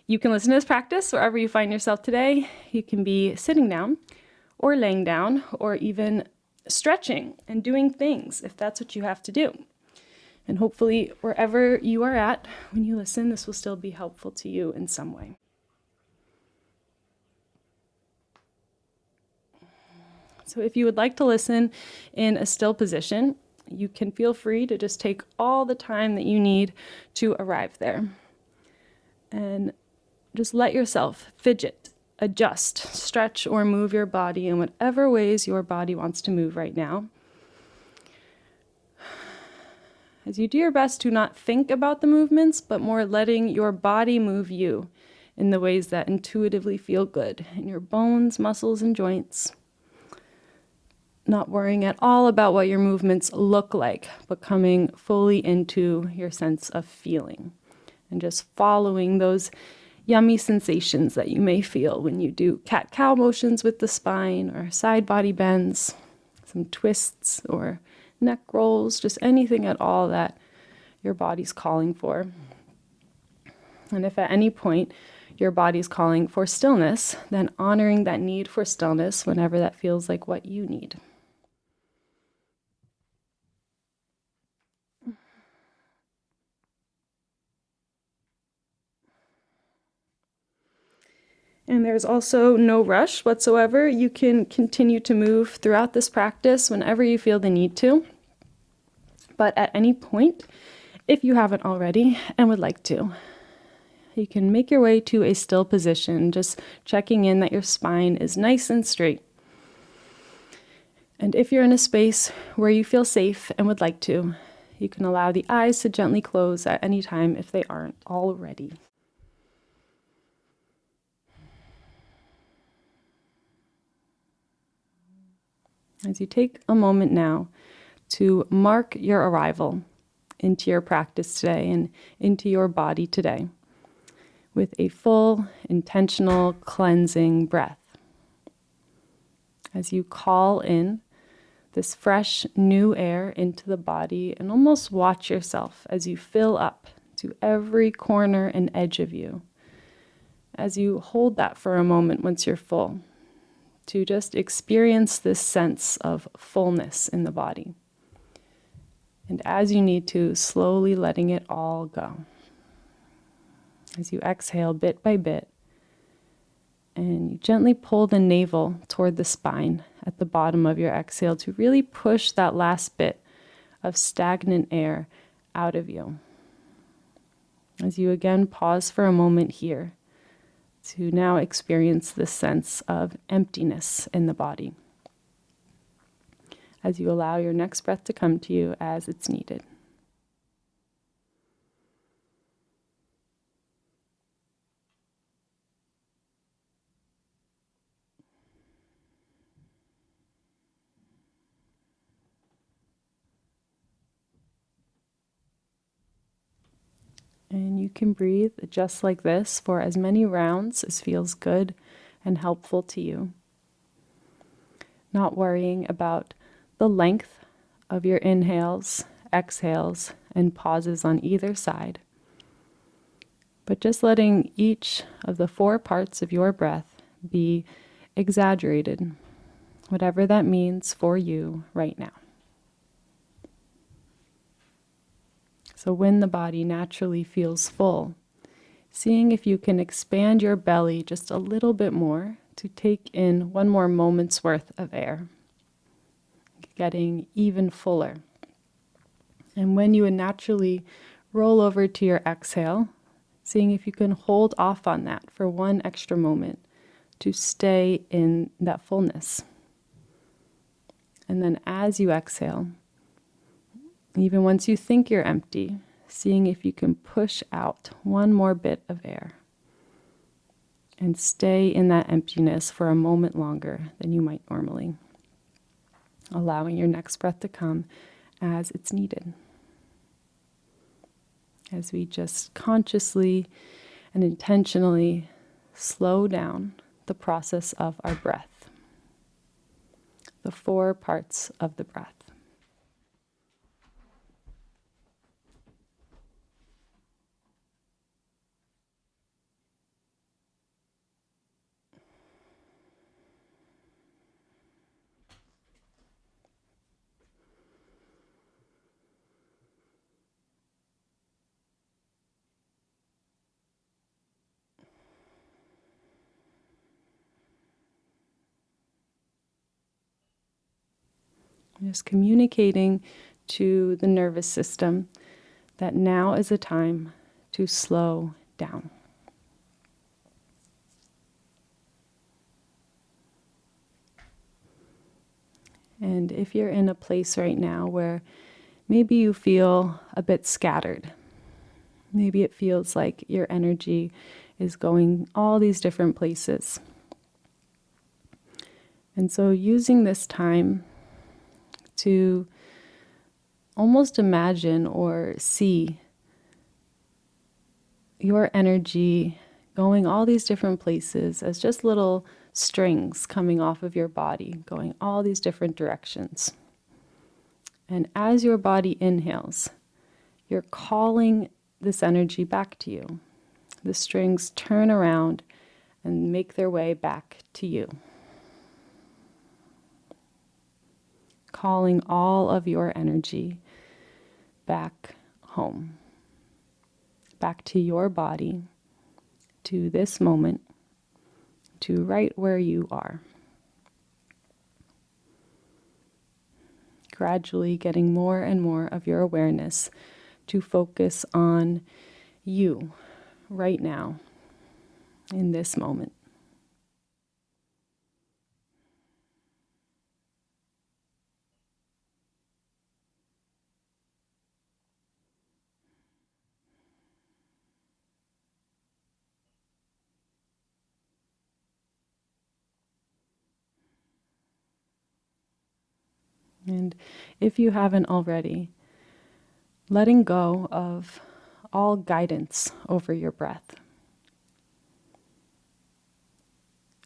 You can listen to this practice wherever you find yourself today. You can be sitting down or laying down or even stretching and doing things if that's what you have to do. And hopefully wherever you are at when you listen, this will still be helpful to you in some way. So if you would like to listen in a still position, you can feel free to just take all the time that you need to arrive there. And just let yourself fidget, adjust, stretch, or move your body in whatever ways your body wants to move right now. As you do your best to not think about the movements, but more letting your body move you in the ways that intuitively feel good in your bones, muscles, and joints. Not worrying at all about what your movements look like, but coming fully into your sense of feeling and just following those yummy sensations that you may feel when you do cat-cow motions with the spine or side body bends, some twists or neck rolls, just anything at all that your body's calling for. And if at any point your body's calling for stillness, then honoring that need for stillness whenever that feels like what you need. And there's also no rush whatsoever. You can continue to move throughout this practice whenever you feel the need to. But at any point, if you haven't already and would like to, you can make your way to a still position, just checking in that your spine is nice and straight. And if you're in a space where you feel safe and would like to, you can allow the eyes to gently close at any time if they aren't already. As you take a moment now to mark your arrival into your practice today and into your body today with a full, intentional, cleansing breath. As you call in this fresh, new air into the body and almost watch yourself as you fill up to every corner and edge of you. As you hold that for a moment once you're full, to just experience this sense of fullness in the body. And as you need to, slowly letting it all go. As you exhale bit by bit, and you gently pull the navel toward the spine at the bottom of your exhale to really push that last bit of stagnant air out of you. As you again pause for a moment here, to now experience this sense of emptiness in the body as you allow your next breath to come to you as it's needed. And you can breathe just like this for as many rounds as feels good and helpful to you. Not worrying about the length of your inhales, exhales, and pauses on either side, but just letting each of the 4 parts of your breath be exaggerated, whatever that means for you right now. So when the body naturally feels full, seeing if you can expand your belly just a little bit more to take in 1 more moment's worth of air, getting even fuller. And when you would naturally roll over to your exhale, seeing if you can hold off on that for 1 extra moment to stay in that fullness. And then as you exhale, even once you think you're empty, seeing if you can push out 1 more bit of air and stay in that emptiness for a moment longer than you might normally, allowing your next breath to come as it's needed. As we just consciously and intentionally slow down the process of our breath, the 4 parts of the breath. Just communicating to the nervous system that now is a time to slow down. And if you're in a place right now where maybe you feel a bit scattered, maybe it feels like your energy is going all these different places. And so using this time to almost imagine or see your energy going all these different places as just little strings coming off of your body, going all these different directions. And as your body inhales, you're calling this energy back to you. The strings turn around and make their way back to you. Calling all of your energy back home, back to your body, to this moment, to right where you are. Gradually getting more and more of your awareness to focus on you right now, in this moment. And if you haven't already, letting go of all guidance over your breath.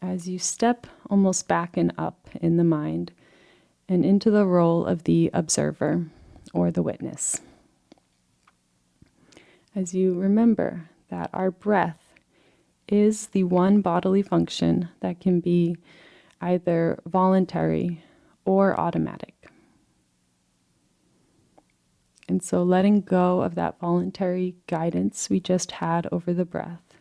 As you step almost back and up in the mind and into the role of the observer or the witness. As you remember that our breath is the one bodily function that can be either voluntary or automatic. And so letting go of that voluntary guidance we just had over the breath,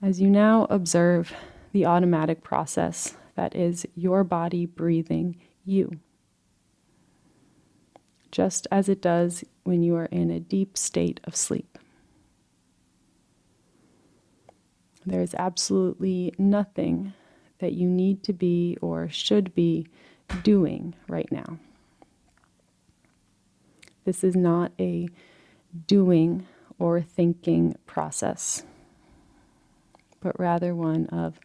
as you now observe the automatic process that is your body breathing you, just as it does when you are in a deep state of sleep. There is absolutely nothing that you need to be or should be doing right now. This is not a doing or thinking process, but rather one of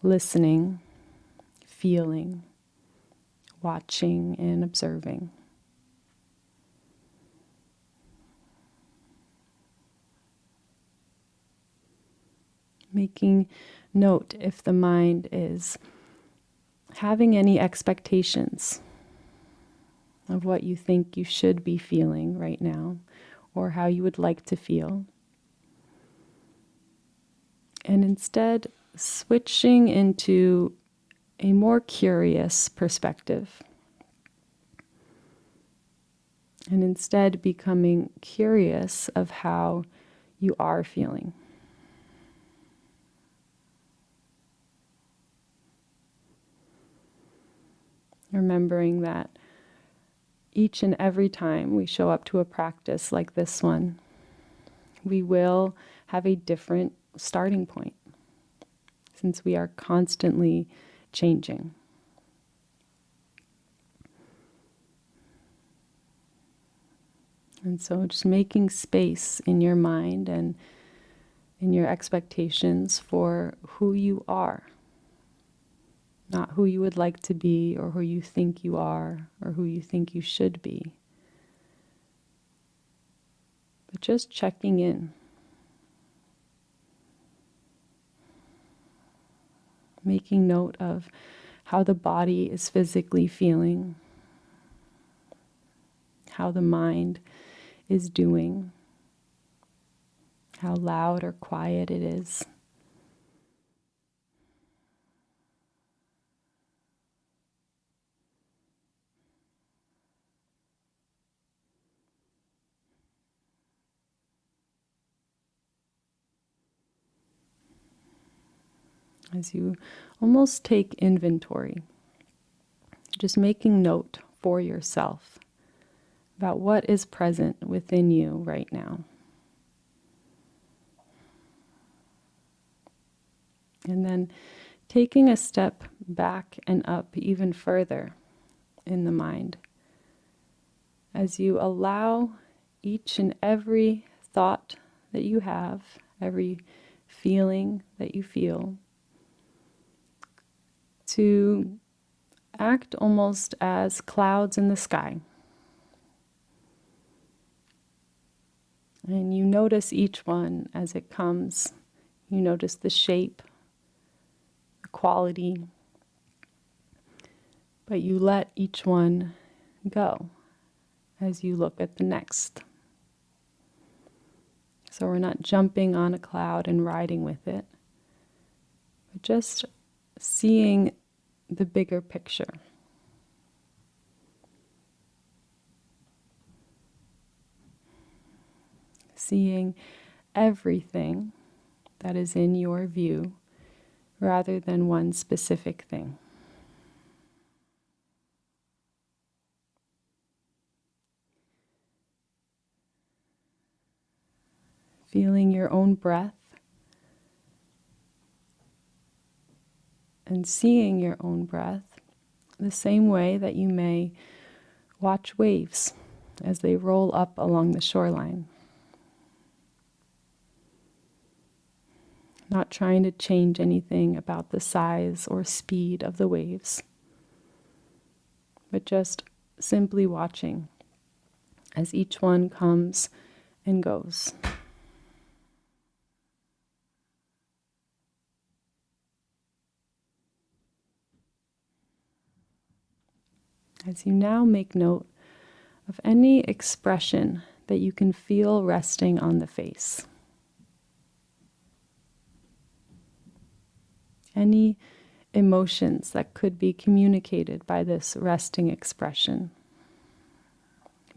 listening, feeling, watching, and observing. Making note if the mind is having any expectations of what you think you should be feeling right now, or how you would like to feel. And instead, switching into a more curious perspective. And instead becoming curious of how you are feeling. Remembering that each and every time we show up to a practice like this one, we will have a different starting point, since we are constantly changing. And so just making space in your mind and in your expectations for who you are. Not who you would like to be, or who you think you are, or who you think you should be. But just checking in. Making note of how the body is physically feeling, how the mind is doing, how loud or quiet it is. As you almost take inventory, just making note for yourself about what is present within you right now. And then taking a step back and up even further in the mind, as you allow each and every thought that you have, every feeling that you feel, to act almost as clouds in the sky. And you notice each one as it comes. You notice the shape, the quality, but you let each one go as you look at the next. So we're not jumping on a cloud and riding with it, but just seeing the bigger picture. Seeing everything that is in your view rather than one specific thing. Feeling your own breath and seeing your own breath the same way that you may watch waves as they roll up along the shoreline. Not trying to change anything about the size or speed of the waves, but just simply watching as each one comes and goes. As you now make note of any expression that you can feel resting on the face. Any emotions that could be communicated by this resting expression.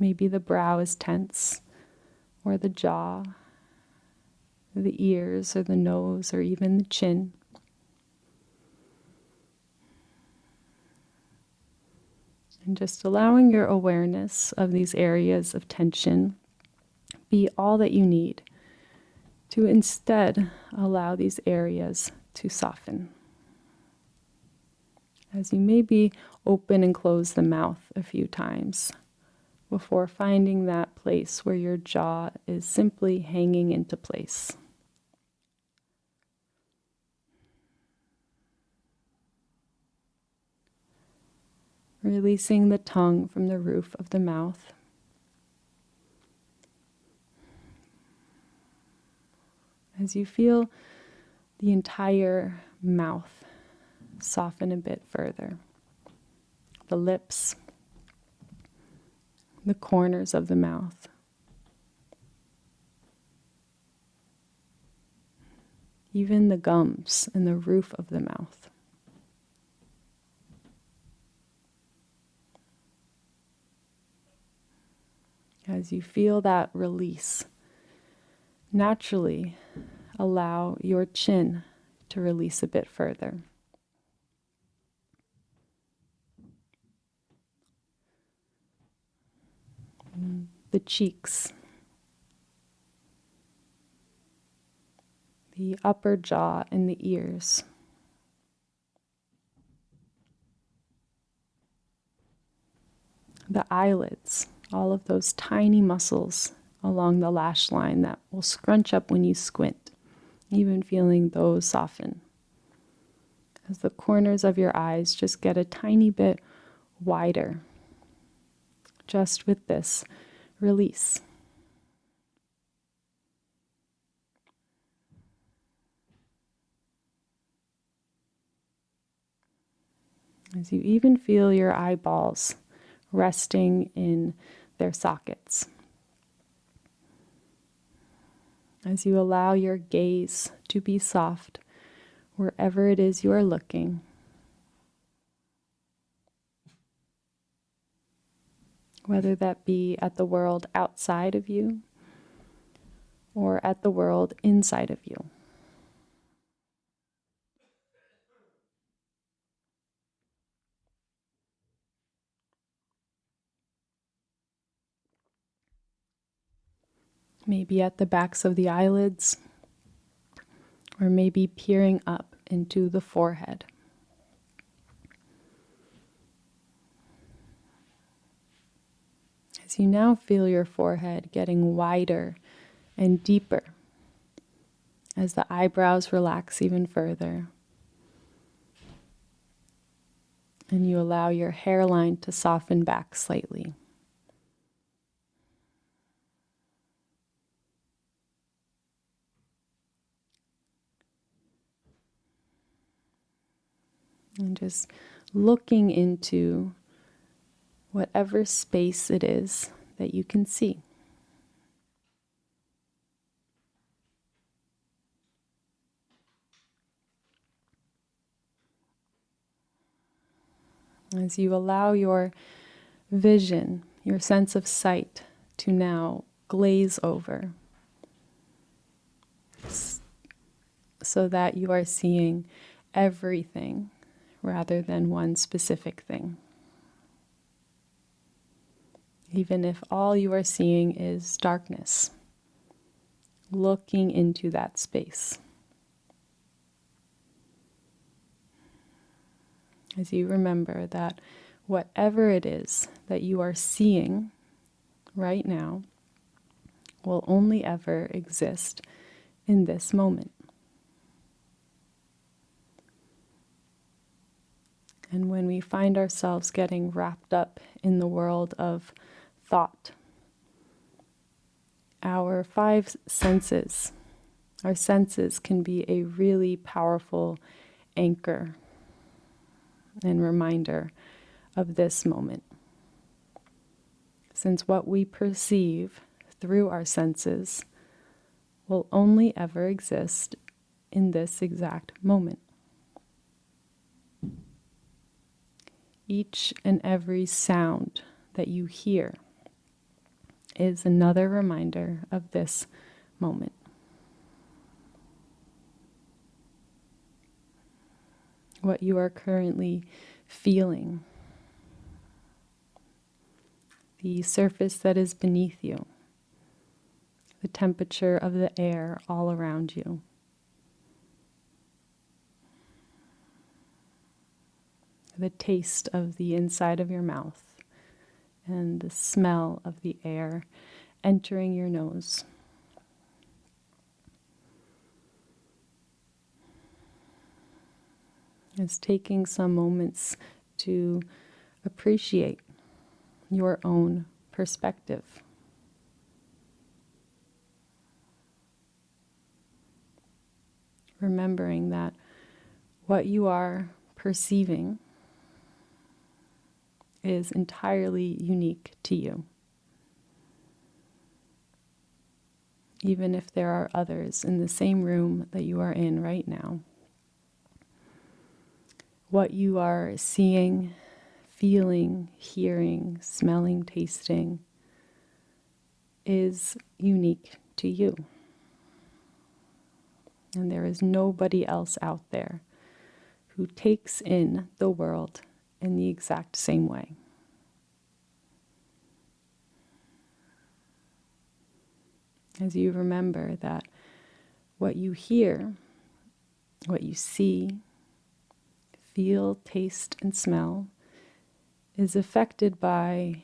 Maybe the brow is tense, or the jaw, or the ears, or the nose, or even the chin. And just allowing your awareness of these areas of tension be all that you need to instead allow these areas to soften. As you maybe open and close the mouth a few times before finding that place where your jaw is simply hanging into place. Releasing the tongue from the roof of the mouth. As you feel the entire mouth soften a bit further. The lips, the corners of the mouth. Even the gums and the roof of the mouth. As you feel that release, naturally allow your chin to release a bit further. The cheeks, the upper jaw and the ears. The eyelids, all of those tiny muscles along the lash line that will scrunch up when you squint, even feeling those soften. As the corners of your eyes just get a tiny bit wider, just with this release. As you even feel your eyeballs resting in their sockets. As you allow your gaze to be soft wherever it is you are looking. Whether that be at the world outside of you or at the world inside of you. maybe at the backs of the eyelids, or maybe peering up into the forehead. As you now feel your forehead getting wider and deeper, as the eyebrows relax even further, and you allow your hairline to soften back slightly. And just looking into whatever space it is that you can see. As you allow your vision, your sense of sight, to now glaze over, so that you are seeing everything rather than one specific thing. Even if all you are seeing is darkness, looking into that space. As you remember that whatever it is that you are seeing right now will only ever exist in this moment. And when we find ourselves getting wrapped up in the world of thought, our senses can be a really powerful anchor and reminder of this moment. Since what we perceive through our senses will only ever exist in this exact moment. Each and every sound that you hear is another reminder of this moment. What you are currently feeling, the surface that is beneath you, the temperature of the air all around you. The taste of the inside of your mouth and the smell of the air entering your nose. It's taking some moments to appreciate your own perspective. Remembering that what you are perceiving is entirely unique to you. Even if there are others in the same room that you are in right now. What you are seeing, feeling, hearing, smelling, tasting is unique to you. And there is nobody else out there who takes in the world in the exact same way. As you remember that what you hear, what you see, feel, taste, and smell is affected by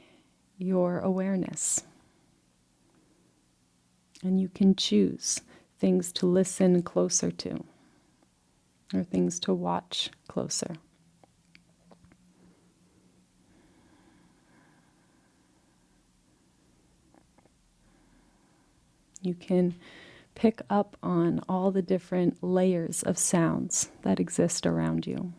your awareness. And you can choose things to listen closer to or things to watch closer. You can pick up on all the different layers of sounds that exist around you.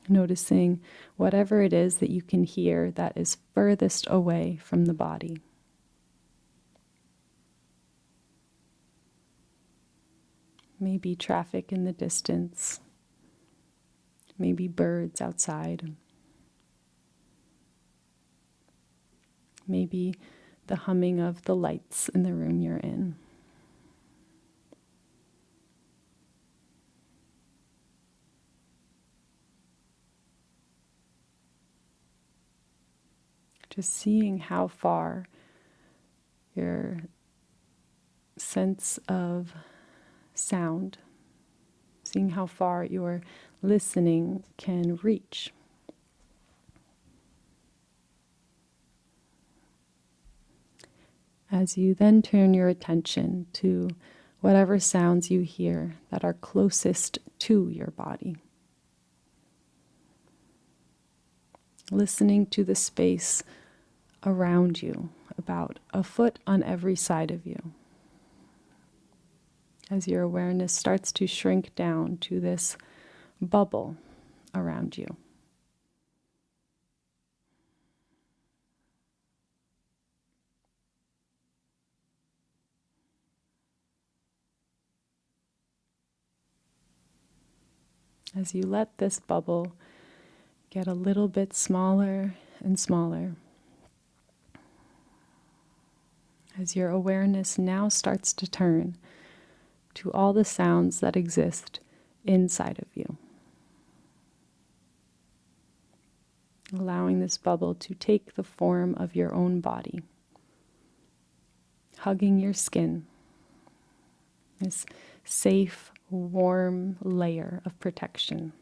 Noticing whatever it is that you can hear that is furthest away from the body. Maybe traffic in the distance, maybe birds outside. Maybe the humming of the lights in the room you're in. Just seeing how far your sense of sound, seeing how far your listening can reach. As you then turn your attention to whatever sounds you hear that are closest to your body. Listening to the space around you, about a foot on every side of you. As your awareness starts to shrink down to this bubble around you. As you let this bubble get a little bit smaller and smaller, as your awareness now starts to turn to all the sounds that exist inside of you. Allowing this bubble to take the form of your own body, hugging your skin, this safe, warm layer of protection.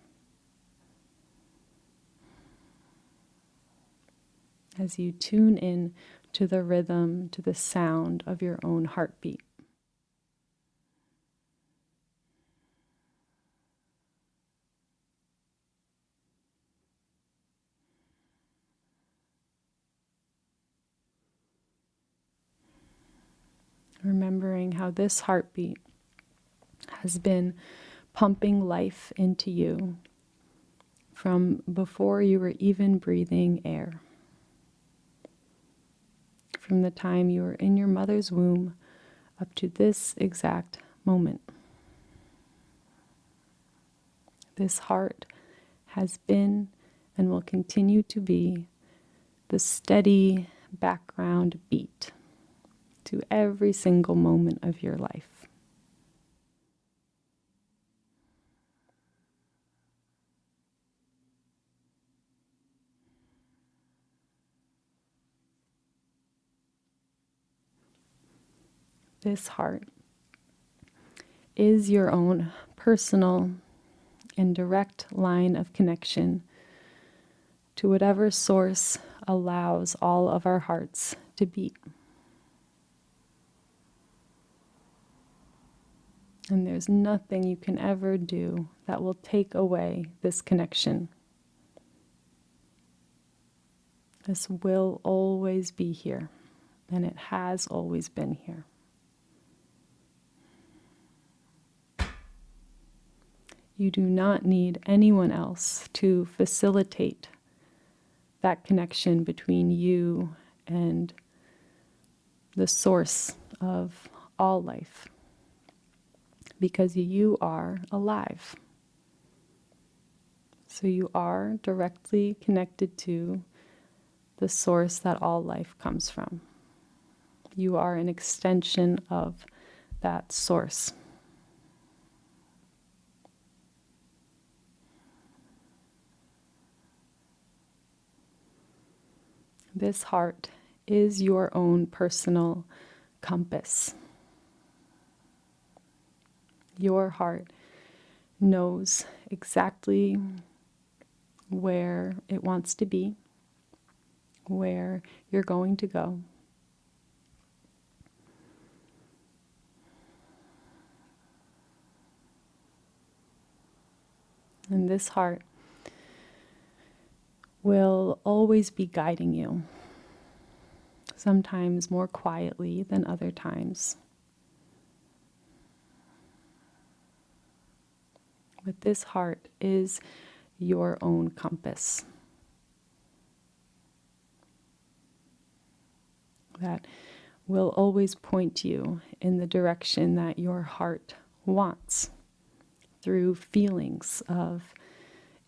As you tune in to the rhythm, to the sound of your own heartbeat. Remembering how this heartbeat has been pumping life into you from before you were even breathing air. From the time you were in your mother's womb up to this exact moment. This heart has been and will continue to be the steady background beat to every single moment of your life. This heart is your own personal and direct line of connection to whatever source allows all of our hearts to beat. And there's nothing you can ever do that will take away this connection. This will always be here, and it has always been here. You do not need anyone else to facilitate that connection between you and the source of all life, because you are alive. So you are directly connected to the source that all life comes from. You are an extension of that source. This heart is your own personal compass. Your heart knows exactly where it wants to be, where you're going to go. And this heart will always be guiding you, sometimes more quietly than other times. But this heart is your own compass that will always point you in the direction that your heart wants through feelings of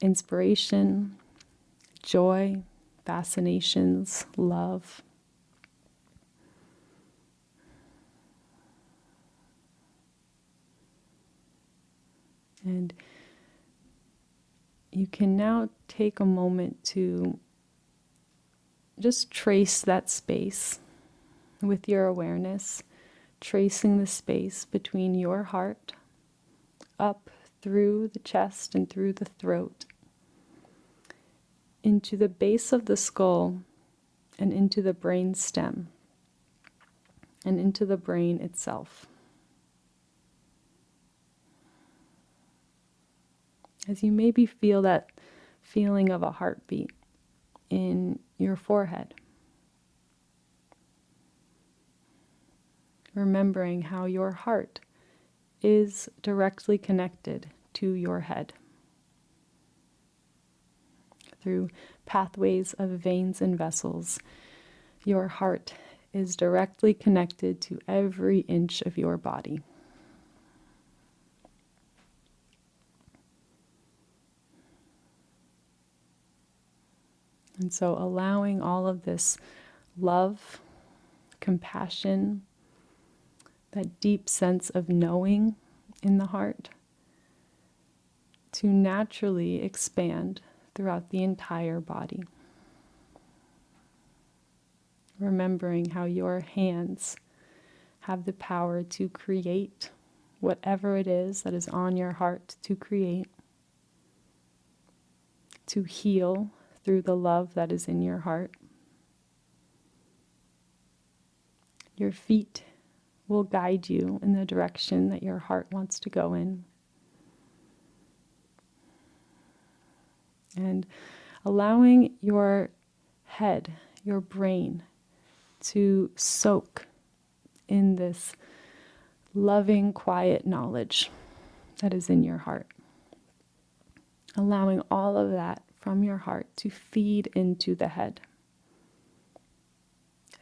inspiration, joy, fascinations, love. And you can now take a moment to just trace that space with your awareness, tracing the space between your heart, up through the chest and through the throat, into the base of the skull and into the brain stem and into the brain itself. As you maybe feel that feeling of a heartbeat in your forehead, remembering how your heart is directly connected to your head through pathways of veins and vessels. Your heart is directly connected to every inch of your body. And so allowing all of this love, compassion, that deep sense of knowing in the heart to naturally expand throughout the entire body. Remembering how your hands have the power to create whatever it is that is on your heart to create, to heal through the love that is in your heart. Your feet will guide you in the direction that your heart wants to go in. And allowing your head, your brain, to soak in this loving, quiet knowledge that is in your heart. Allowing all of that from your heart to feed into the head.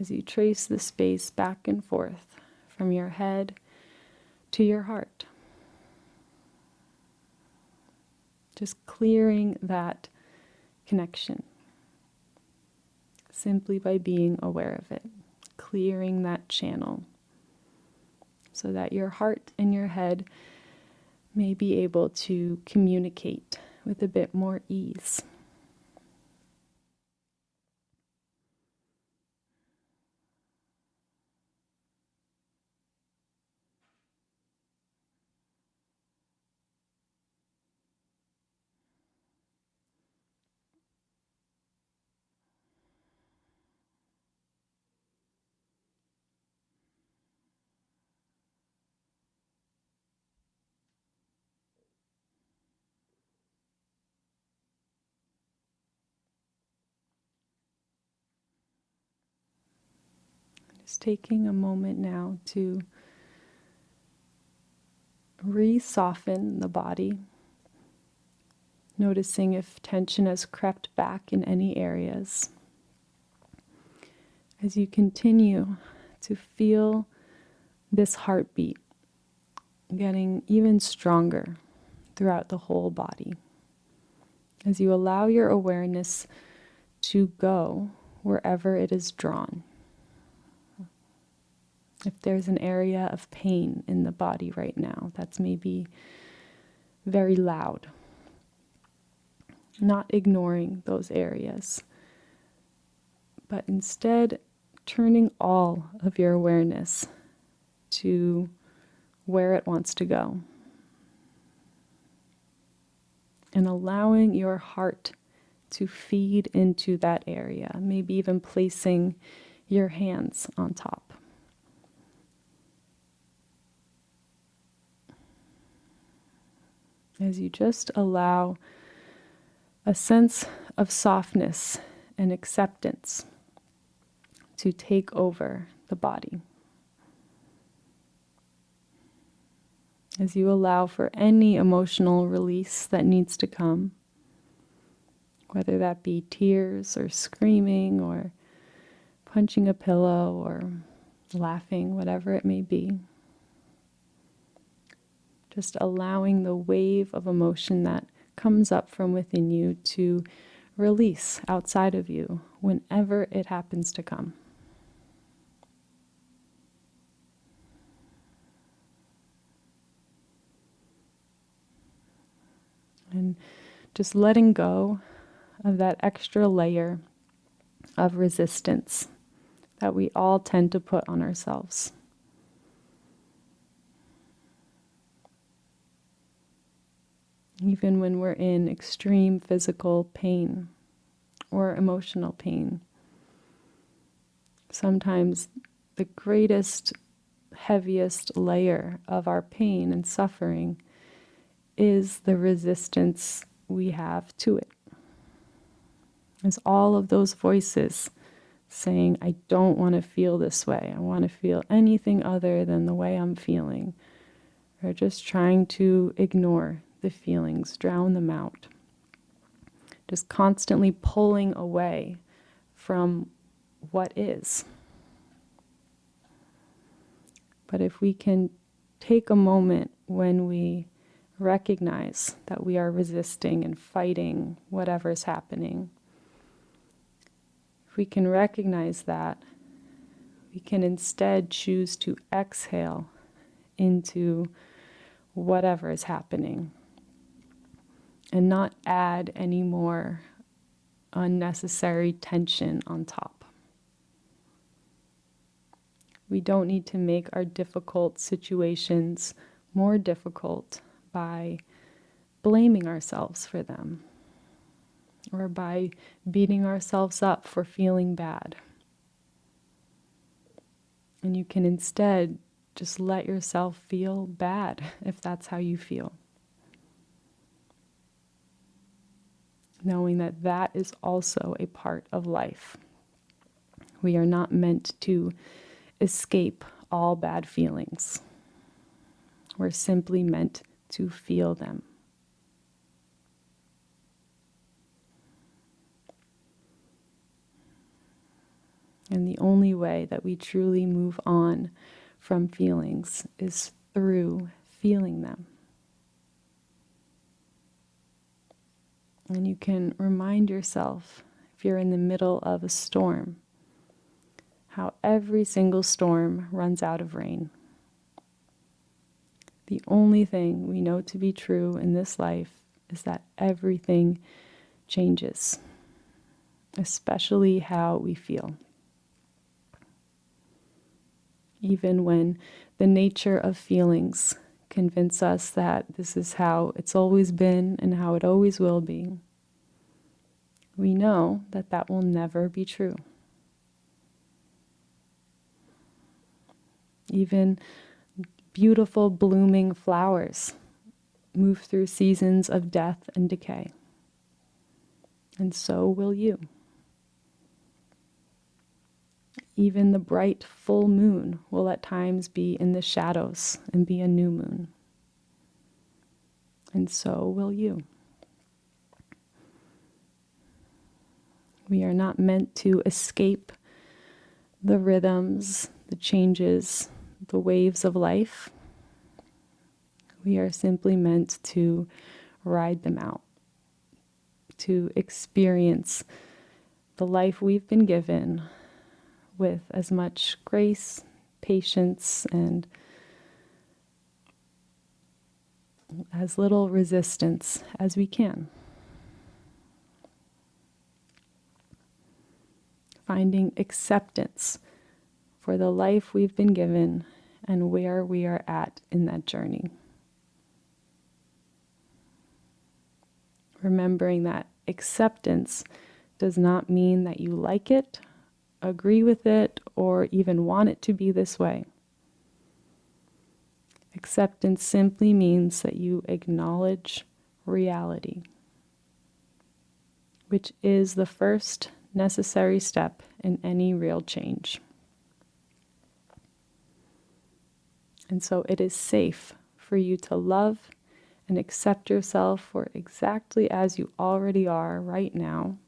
As you trace the space back and forth from your head to your heart. Just clearing that connection simply by being aware of it. Clearing that channel so that your heart and your head may be able to communicate with a bit more ease. Just taking a moment now to re-soften the body, noticing if tension has crept back in any areas. As you continue to feel this heartbeat getting even stronger throughout the whole body, as you allow your awareness to go wherever it is drawn. If there's an area of pain in the body right now, that's maybe very loud. Not ignoring those areas, but instead turning all of your awareness to where it wants to go. And allowing your heart to feed into that area, maybe even placing your hands on top. As you just allow a sense of softness and acceptance to take over the body. As you allow for any emotional release that needs to come, whether that be tears or screaming or punching a pillow or laughing, whatever it may be. Just allowing the wave of emotion that comes up from within you to release outside of you whenever it happens to come. And just letting go of that extra layer of resistance that we all tend to put on ourselves. Even when we're in extreme physical pain or emotional pain, sometimes the greatest, heaviest layer of our pain and suffering is the resistance we have to it. It's all of those voices saying, I don't want to feel this way. I want to feel anything other than the way I'm feeling. Or just trying to ignore the feelings, drown them out. Just constantly pulling away from what is. But if we can take a moment when we recognize that we are resisting and fighting whatever's happening, if we can recognize that, we can instead choose to exhale into whatever is happening and not add any more unnecessary tension on top. We don't need to make our difficult situations more difficult by blaming ourselves for them or by beating ourselves up for feeling bad. And you can instead just let yourself feel bad if that's how you feel. Knowing that that is also a part of life. We are not meant to escape all bad feelings. We're simply meant to feel them. And the only way that we truly move on from feelings is through feeling them. And you can remind yourself, if you're in the middle of a storm, how every single storm runs out of rain. The only thing we know to be true in this life is that everything changes, especially how we feel. Even when the nature of feelings convince us that this is how it's always been and how it always will be, we know that that will never be true. Even beautiful blooming flowers move through seasons of death and decay. And so will you. Even the bright full moon will at times be in the shadows and be a new moon. And so will you. We are not meant to escape the rhythms, the changes, the waves of life. We are simply meant to ride them out, to experience the life we've been given with as much grace, patience, and as little resistance as we can. Finding acceptance for the life we've been given and where we are at in that journey. Remembering that acceptance does not mean that you like it, agree with it, or even want it to be this way. Acceptance simply means that you acknowledge reality, which is the first necessary step in any real change. And so it is safe for you to love and accept yourself for exactly as you already are right now,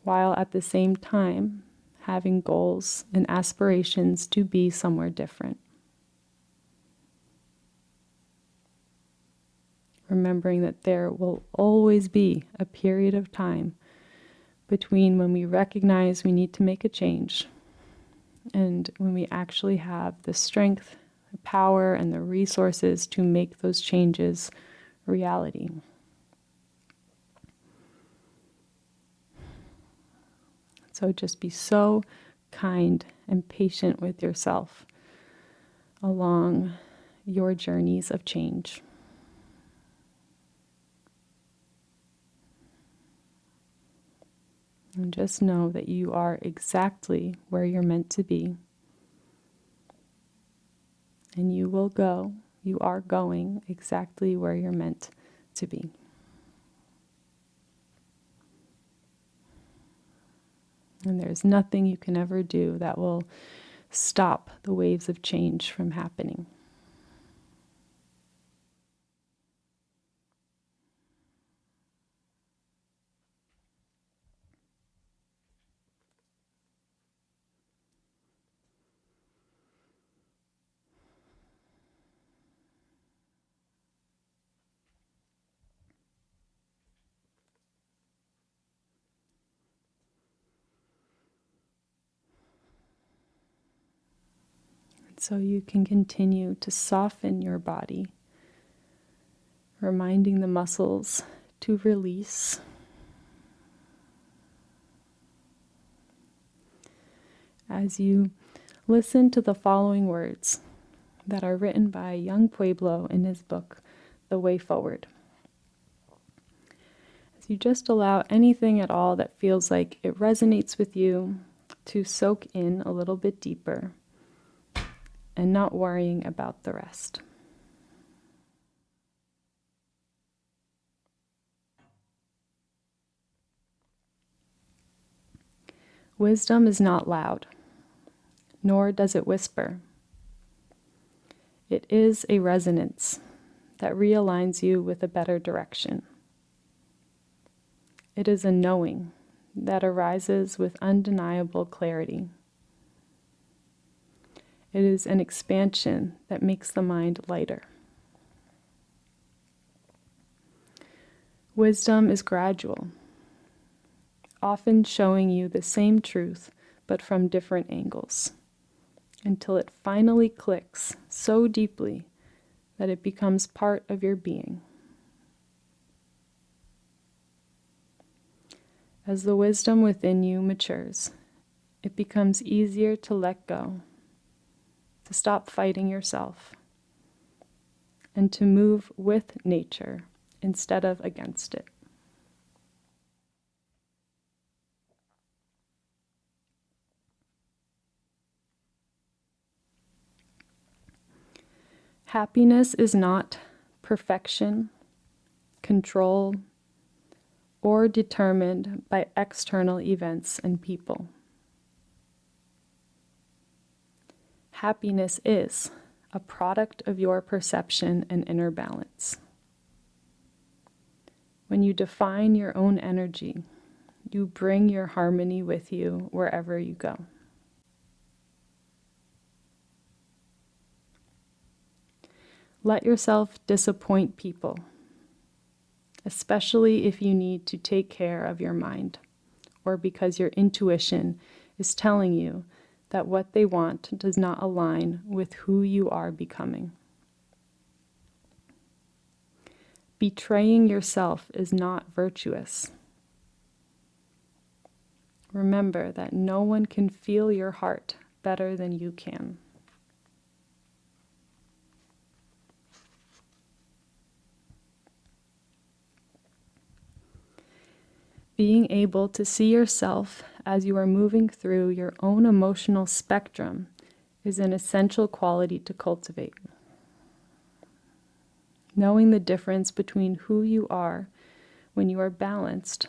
while at the same time having goals and aspirations to be somewhere different. Remembering that there will always be a period of time between when we recognize we need to make a change and when we actually have the strength, the power, and the resources to make those changes reality. So just be so kind and patient with yourself along your journeys of change. And just know that you are exactly where you're meant to be. And you are going exactly where you're meant to be. And there's nothing you can ever do that will stop the waves of change from happening. So you can continue to soften your body, reminding the muscles to release. As you listen to the following words that are written by young Pueblo in his book, The Way Forward. As you just allow anything at all that feels like it resonates with you to soak in a little bit deeper, and not worrying about the rest. Wisdom is not loud, nor does it whisper. It is a resonance that realigns you with a better direction. It is a knowing that arises with undeniable clarity. It is an expansion that makes the mind lighter. Wisdom is gradual, often showing you the same truth, but from different angles, until it finally clicks so deeply that it becomes part of your being. As the wisdom within you matures, it becomes easier to let go, to stop fighting yourself, and to move with nature instead of against it. Happiness is not perfection, control, or determined by external events and people. Happiness is a product of your perception and inner balance. When you define your own energy, you bring your harmony with you wherever you go. Let yourself disappoint people, especially if you need to take care of your mind, or because your intuition is telling you that what they want does not align with who you are becoming. Betraying yourself is not virtuous. Remember that no one can feel your heart better than you can. Being able to see yourself as you are moving through your own emotional spectrum is an essential quality to cultivate. Knowing the difference between who you are when you are balanced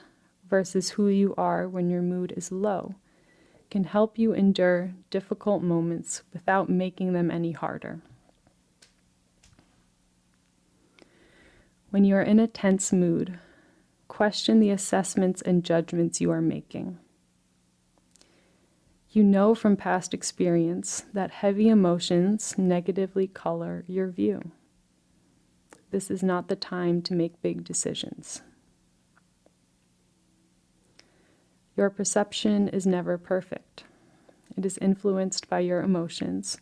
versus who you are when your mood is low can help you endure difficult moments without making them any harder. When you are in a tense mood, question the assessments and judgments you are making. You know from past experience that heavy emotions negatively color your view. This is not the time to make big decisions. Your perception is never perfect. It is influenced by your emotions,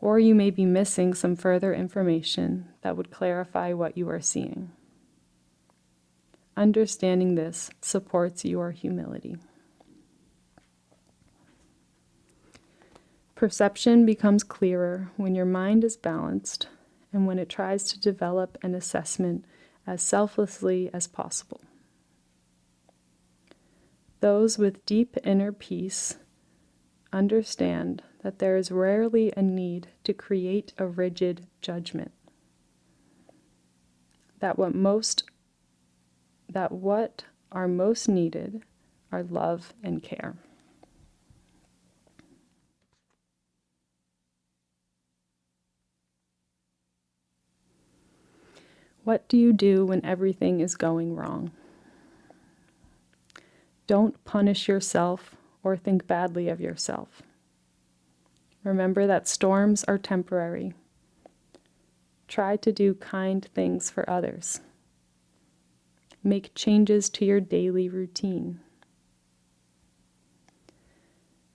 or you may be missing some further information that would clarify what you are seeing. Understanding this supports your humility. Perception becomes clearer when your mind is balanced and when it tries to develop an assessment as selflessly as possible. Those with deep inner peace understand that there is rarely a need to create a rigid judgment. That what are most needed are love and care. What do you do when everything is going wrong? Don't punish yourself or think badly of yourself. Remember that storms are temporary. Try to do kind things for others. Make changes to your daily routine.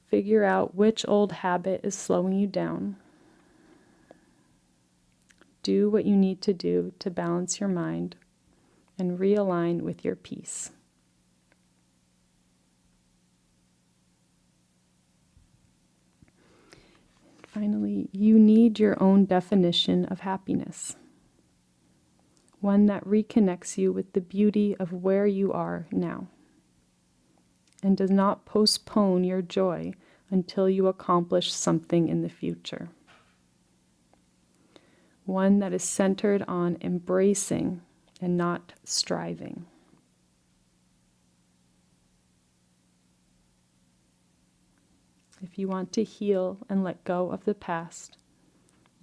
Figure out which old habit is slowing you down. Do what you need to do to balance your mind and realign with your peace. Finally, you need your own definition of happiness, one that reconnects you with the beauty of where you are now, and does not postpone your joy until you accomplish something in the future. One that is centered on embracing and not striving. If you want to heal and let go of the past,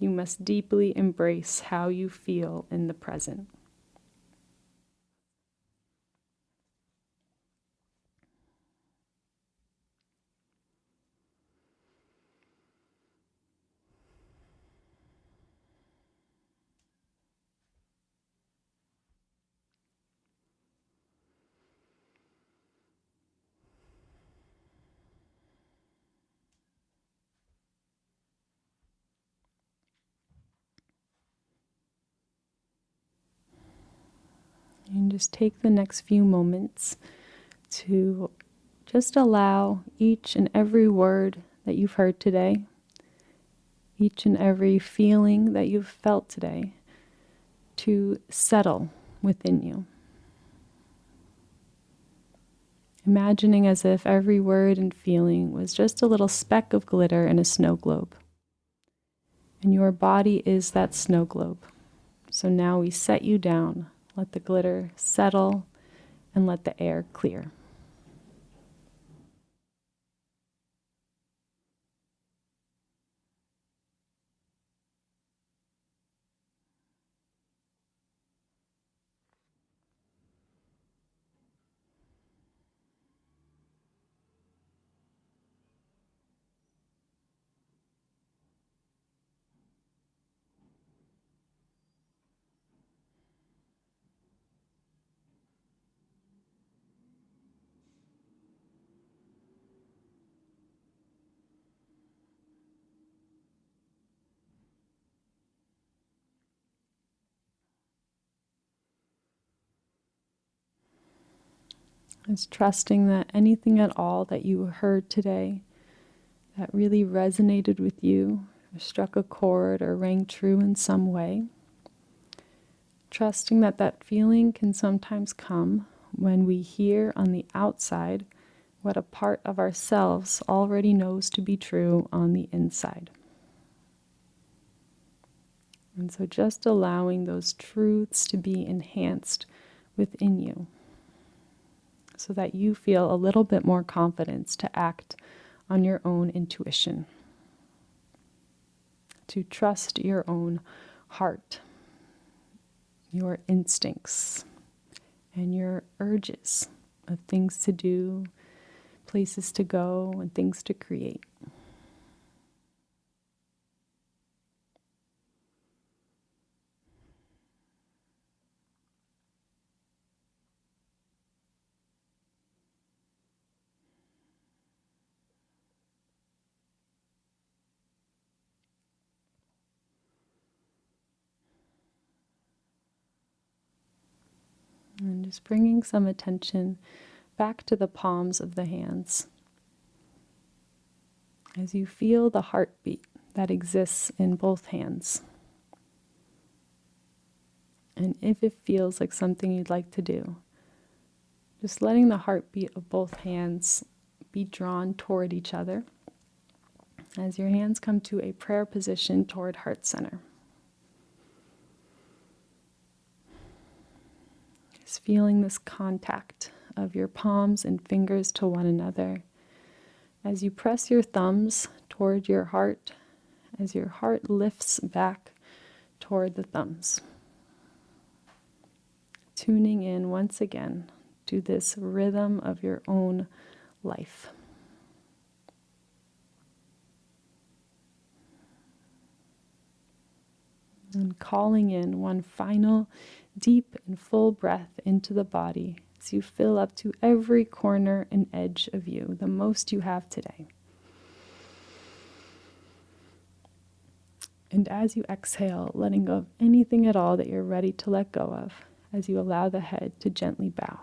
you must deeply embrace how you feel in the present. And just take the next few moments to just allow each and every word that you've heard today, each and every feeling that you've felt today, to settle within you. Imagining as if every word and feeling was just a little speck of glitter in a snow globe. And your body is that snow globe. So now we set you down. Let the glitter settle and let the air clear. It's trusting that anything at all that you heard today that really resonated with you, or struck a chord, or rang true in some way. Trusting that that feeling can sometimes come when we hear on the outside what a part of ourselves already knows to be true on the inside. And so just allowing those truths to be enhanced within you, so that you feel a little bit more confidence to act on your own intuition, to trust your own heart, your instincts, and your urges of things to do, places to go, and things to create. And just bringing some attention back to the palms of the hands. as you feel the heartbeat that exists in both hands. And if it feels like something you'd like to do, just letting the heartbeat of both hands be drawn toward each other as your hands come to a prayer position toward heart center. Just feeling this contact of your palms and fingers to one another as you press your thumbs toward your heart, as your heart lifts back toward the thumbs. Tuning in once again to this rhythm of your own life. And calling in one final deep and full breath into the body as you fill up to every corner and edge of you, the most you have today. And as you exhale, letting go of anything at all that you're ready to let go of, as you allow the head to gently bow.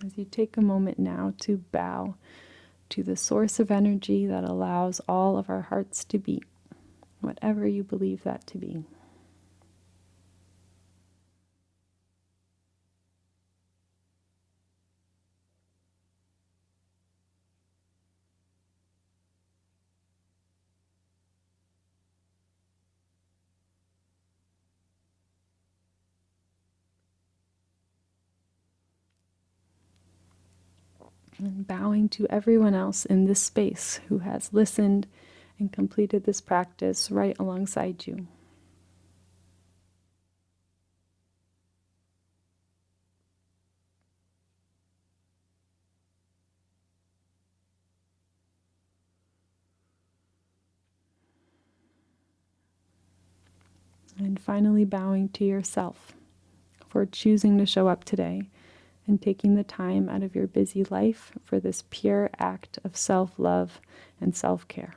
As you take a moment now to bow to the source of energy that allows all of our hearts to beat, whatever you believe that to be. And bowing to everyone else in this space who has listened and completed this practice right alongside you. And finally bowing to yourself for choosing to show up today and taking the time out of your busy life for this pure act of self-love and self-care.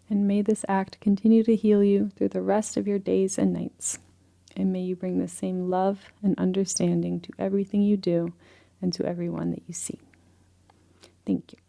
And may this act continue to heal you through the rest of your days and nights. And may you bring the same love and understanding to everything you do and to everyone that you see. Thank you.